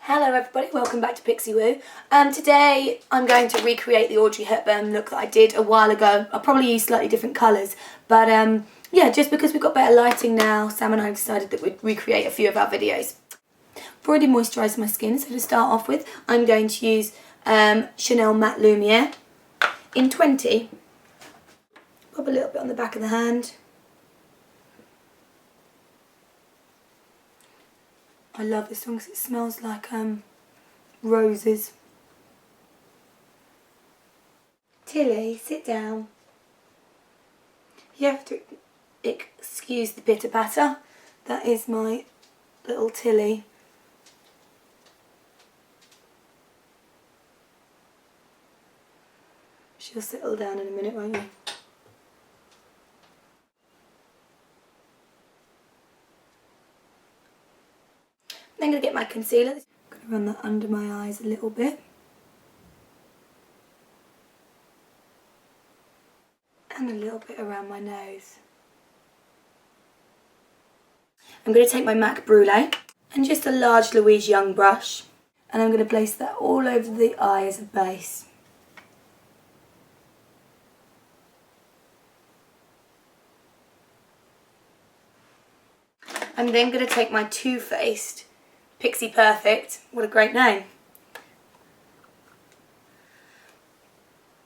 Hello everybody, welcome back to Pixie Woo. Today I'm going to recreate the Audrey Hepburn look that I did a while ago. I'll probably use slightly different colours, but yeah, just because we've got better lighting now, Sam and I decided that we'd recreate a few of our videos. I've already moisturised my skin, so to start off with, I'm going to use Chanel Mat Lumiere in 20. Pop a little bit on the back of the hand. I love this one because it smells like roses. Tilly, sit down. You have to excuse the pitter patter. That is my little Tilly. She'll settle down in a minute, won't you? I'm going to get my concealer. I'm going to run that under my eyes a little bit. And a little bit around my nose. I'm going to take my MAC Brules and just a large Louise Young brush. And I'm going to place that all over the eye as a base. I'm then going to take my Too Faced Pixie Perfect, what a great name.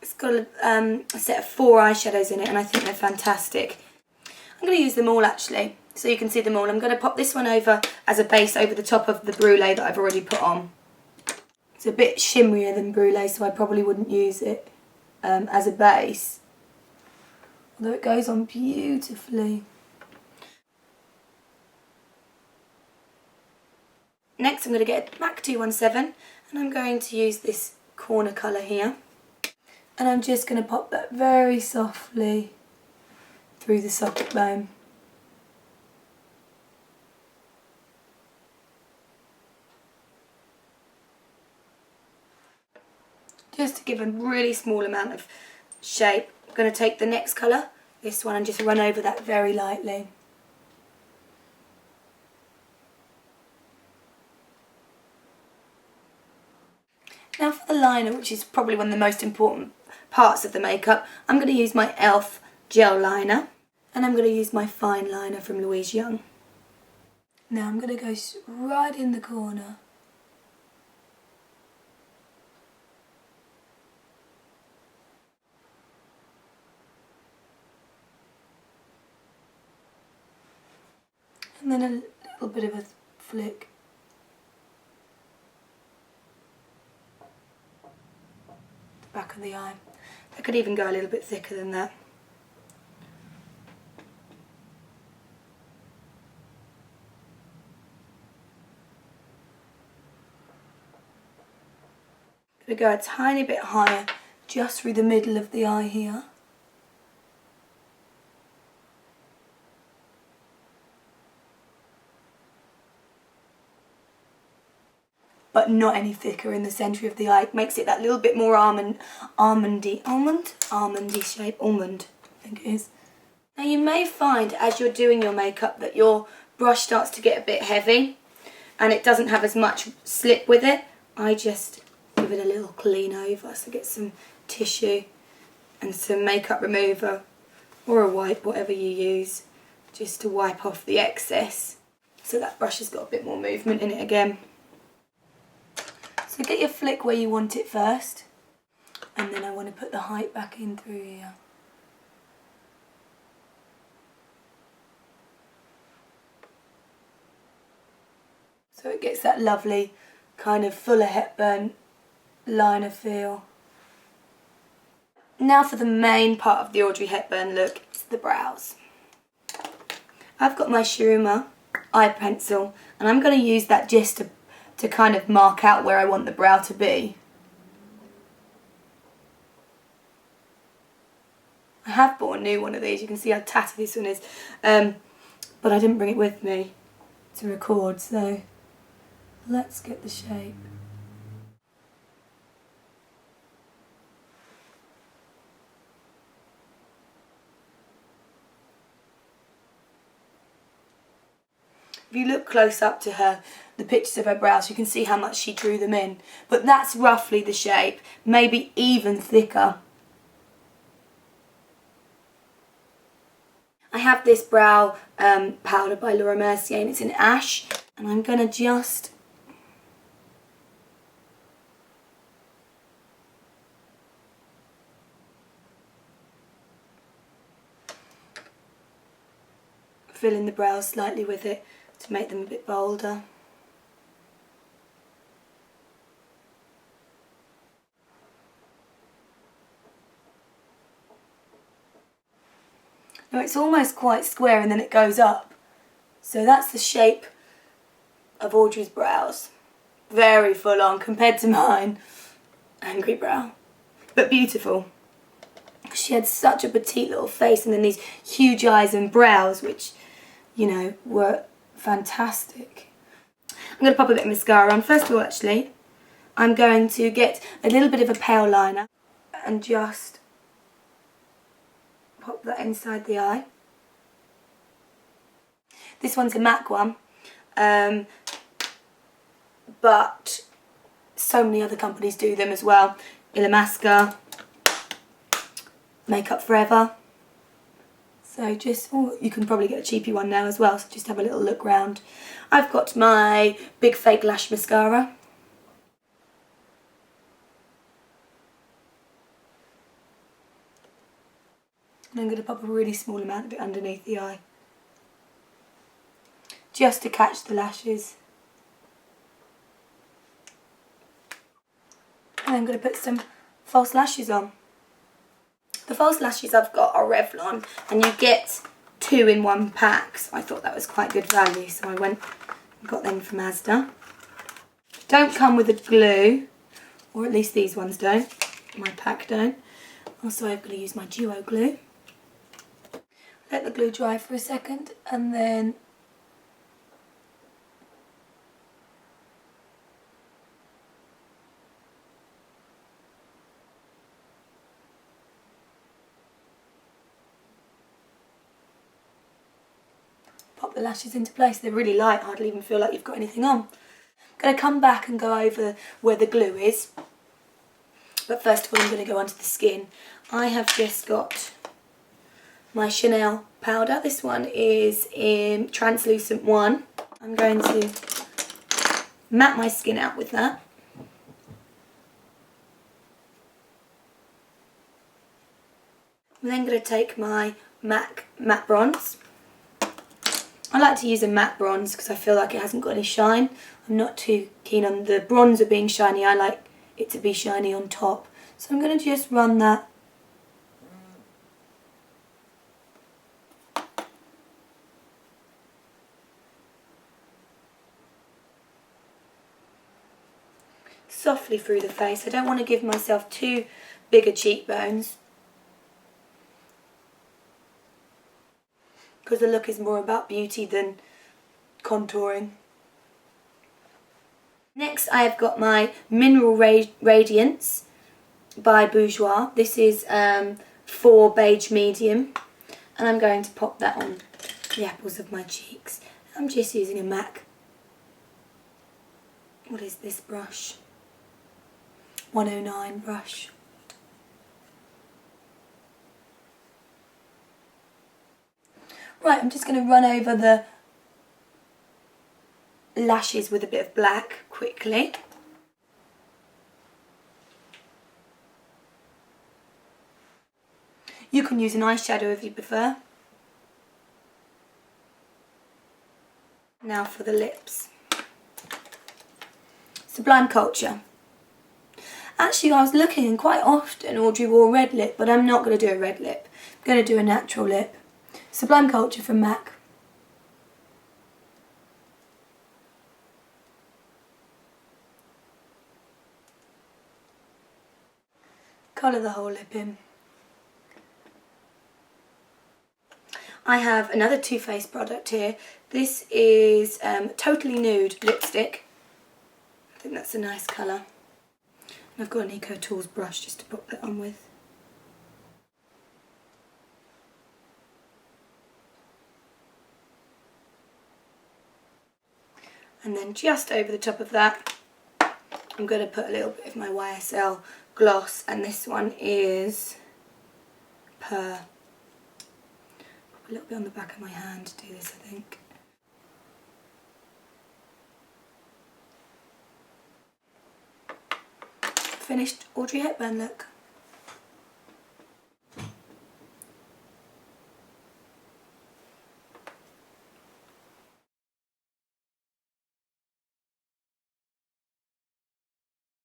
It's got a set of 4 eyeshadows in it and I think they're fantastic. I'm going to use them all actually, so you can see them all. I'm going to pop this one over as a base over the top of the Brulee that I've already put on. It's a bit shimmerier than Brulee, so I probably wouldn't use it as a base. Although it goes on beautifully. Next I'm going to get MAC 217 and I'm going to use this corner colour here. And I'm just going to pop that very softly through the socket bone. Just to give a really small amount of shape. I'm going to take the next colour, this one, and just run over that very lightly. Now for the liner, which is probably one of the most important parts of the makeup, I'm going to use my e.l.f. gel liner and I'm going to use my fine liner from Louise Young. Now I'm going to go right in the corner. And then a little bit of a flick. Back of the eye. I could even go a little bit thicker than that. I'm going to go a tiny bit higher just through the middle of the eye here. But not any thicker in the centre of the eye. It makes it that little bit more almondy shape. Almond, I think it is. Now you may find as you're doing your makeup that your brush starts to get a bit heavy and it doesn't have as much slip with it. I just give it a little clean over, so get some tissue and some makeup remover or a wipe, whatever you use, just to wipe off the excess so that brush has got a bit more movement in it again. So get your flick where you want it first, and then I want to put the height back in through here. So it gets that lovely kind of fuller Hepburn liner feel. Now for the main part of the Audrey Hepburn look, it's the brows. I've got my Shu Uemura eye pencil and I'm going to use that just to kind of mark out where I want the brow to be. I have bought a new one of these, you can see how tatty this one is, but I didn't bring it with me to record, so let's get the shape. If you look close up to her the pictures of her brows, you can see how much she drew them in. But that's roughly the shape, maybe even thicker. I have this brow powder by Mercier, and it's in Ash, and I'm going to just fill in the brows slightly with it to make them a bit bolder. Now it's almost quite square and then it goes up. So that's the shape of Audrey's brows. Very full on compared to mine. Angry brow. But beautiful. She had such a petite little face and then these huge eyes and brows, which, you know, were fantastic. I'm going to pop a bit of mascara on. First of all, actually, I'm going to get a little bit of a pale liner and just pop that inside the eye. This one's a MAC one, but so many other companies do them as well. e.l.f, Makeup Forever. So just, oh, you can probably get a cheapy one now as well, so just have a little look round. I've got my big fake lash mascara. And I'm going to pop a really small amount of it underneath the eye, just to catch the lashes. And I'm going to put some false lashes on. The false lashes I've got are Revlon, and you get 2 in 1 pack, so I thought that was quite good value, so I went and got them from Asda. Don't come with a glue, or at least these ones don't. My pack don't. Also, I'm going to use my duo glue. Let the glue dry for a second, and then pop the lashes into place. They're really light, hardly even feel like you've got anything on. I'm going to come back and go over where the glue is. But first of all, I'm going to go onto the skin. I have just got my Chanel powder. This one is in translucent 1. I'm going to matte my skin out with that. I'm then going to take my MAC matte bronze. I like to use a matte bronze because I feel like it hasn't got any shine. I'm not too keen on the bronzer being shiny. I like it to be shiny on top. So I'm going to just run that softly through the face. I don't want to give myself too big a cheekbones, because the look is more about beauty than contouring. Next, I have got my Mineral Radiance by Bourjois. This is 4 beige medium, and I'm going to pop that on the apples of my cheeks. I'm just using a MAC. What is this brush? 109 brush. Right, I'm just going to run over the lashes with a bit of black quickly. You can use an eyeshadow if you prefer. Now for the lips. Sublime Culture. Actually, I was looking, and quite often Audrey wore a red lip, but I'm not going to do a red lip. I'm going to do a natural lip. Sublime Culture from MAC. Colour the whole lip in. I have another Too Faced product here. This is Totally Nude lipstick. I think that's a nice colour. And I've got an Eco Tools brush just to pop that on with. And then just over the top of that, I'm going to put a little bit of my YSL gloss, and this one is Put a little bit on the back of my hand to do this, I think. Finished Audrey Hepburn look.